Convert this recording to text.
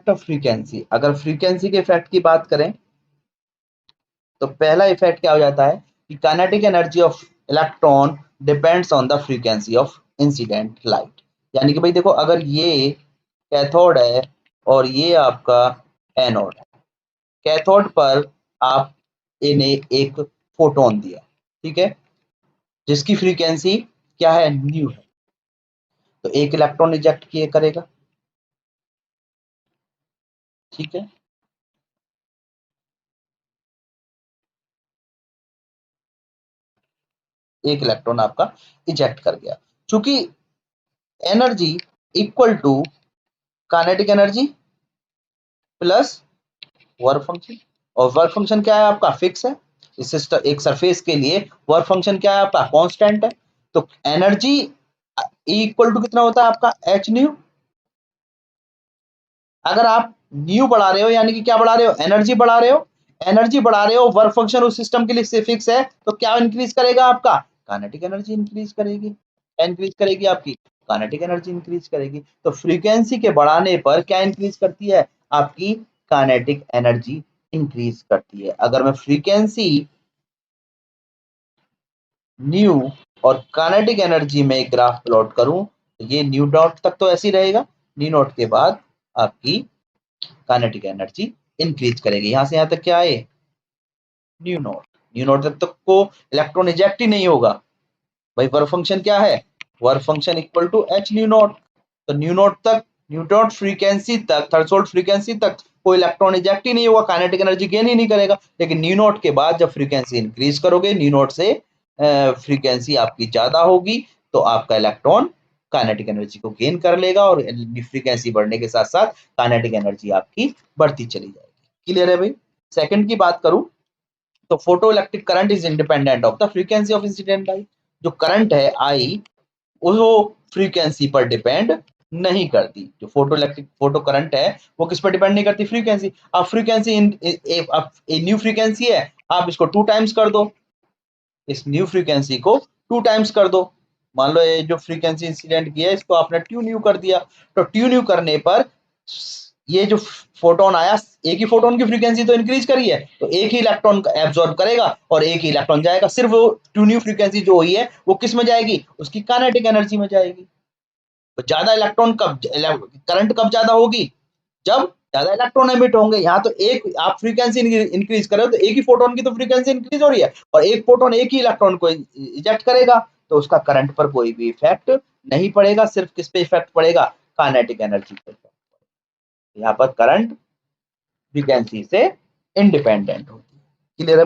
Effect of frequency, अगर frequency के effect की बात करें तो पहला इफेक्ट क्या हो जाता है कि kinetic energy of electron depends on the frequency of incident light. यानी कि भाई देखो, अगर ये कैथोड है और ये आपका एनोड है, कैथोड पर आप इन्हें एक फोटोन दिया, ठीक है, जिसकी फ्रीक्वेंसी क्या है, न्यू है, तो एक इलेक्ट्रॉन इजेक्ट किए करेगा, ठीक है। एक इलेक्ट्रॉन आपका इजेक्ट कर गया, चूंकि energy equal to kinetic energy plus work function, और वर्क फंक्शन क्या है आपका, फिक्स है। इस सिस्टम एक सरफेस के लिए वर्क फंक्शन क्या है आपका, कांस्टेंट है। तो एनर्जी इक्वल टू कितना होता है आपका, एच न्यू। अगर आप न्यू बढ़ा रहे हो यानी कि क्या बढ़ा रहे हो, एनर्जी बढ़ा रहे हो, एनर्जी बढ़ा रहे हो, वर्क फंक्शन उस सिस्टम के लिए फिक्स है, तो क्या इंक्रीज करेगा आपका, काइनेटिक एनर्जी इंक्रीज करेगी। क्या इंक्रीज करेगी आपकी, काइनेटिक एनर्जी इंक्रीज करेगी। तो फ्रीक्वेंसी के बढ़ाने पर क्या इंक्रीज करती है आपकी, काइनेटिक एनर्जी इंक्रीज करती है। अगर मैं फ्रीक्वेंसी न्यू और काइनेटिक एनर्जी में एक ग्राफ प्लॉट करूं तो ये न्यू डॉट तक तो ऐसे ही रहेगा, न्यू नॉट के बाद आपकी काइनेटिक एनर्जी इंक्रीज करेगी। यहां से यहां तक क्या है, न्यू नॉट। न्यू नॉट तक को इलेक्ट्रॉन इजेक्ट ही नहीं होगा। भाई वर्क फंक्शन क्या है, work function equal to H nu naught. तो न्यू नॉट तक, न्यू डॉट फ्रीक्वेंसी तक, थ्रेशोल्ड फ्रीक्वेंसी तक कोई इलेक्ट्रॉन इजेक्ट ही नहीं होगा, काइनेटिक एनर्जी गेन ही नहीं करेगा। लेकिन न्यू नॉट के बाद जब फ्रीक्वेंसी इंक्रीज करोगे, न्यू नॉट से फ्रीक्वेंसी आपकी ज्यादा होगी, तो आपका इलेक्ट्रॉन काइनेटिक एनर्जी को गेन कर लेगा, और फ्रीक्वेंसी बढ़ने के साथ साथ काइनेटिक एनर्जी आपकी बढ़ती चली जाएगी। क्लियर है भाई। सेकंड की बात करूं तो photo electric current is independent of the frequency of incident light. जो करंट है आई, वो फ्रीक्वेंसी पर डिपेंड नहीं करती। जो फोटो इलेक्ट्रिक फोटो करंट है वो किस पर डिपेंड नहीं करती, फ्रीक्वेंसी। अब फ्रीक्वेंसी न्यू फ्रीक्वेंसी है, आप इसको 2 टाइम्स कर दो, इस न्यू फ्रीक्वेंसी को 2 टाइम्स कर दो। मान लो ये जो फ्रीक्वेंसी इंसिडेंट की है इसको आपने ट्यू न्यू कर दिया, तो ट्यू न्यू करने पर ये जो फोटोन आया, एक ही फोटोन की फ्रीक्वेंसी तो इंक्रीज करी है, तो एक ही इलेक्ट्रॉन एब्जॉर्ब करेगा और एक ही इलेक्ट्रॉन जाएगा। सिर्फ वो ट्यू न्यू फ्रीक्वेंसी जो हुई है वो किस में जाएगी, उसकी काइनेटिक एनर्जी में जाएगी। तो ज्यादा इलेक्ट्रॉन कब, करंट कब ज्यादा होगी, जब ज्यादा इलेक्ट्रॉन एमिट होंगे। यहाँ तो एक आप फ्रीक्वेंसी इंक्रीज कर रहे हो तो एक ही फोटोन की तो फ्रीक्वेंसी इंक्रीज हो रही है, और एक फोटोन एक ही इलेक्ट्रॉन को इजेक्ट करेगा, तो उसका करंट पर कोई भी इफेक्ट नहीं पड़ेगा। सिर्फ किस पे इफेक्ट पड़ेगा, काइनेटिक एनर्जी पे। यहाँ पर करंट फ्रीक्वेंसी से इंडिपेंडेंट होती है। क्लियर है भाई।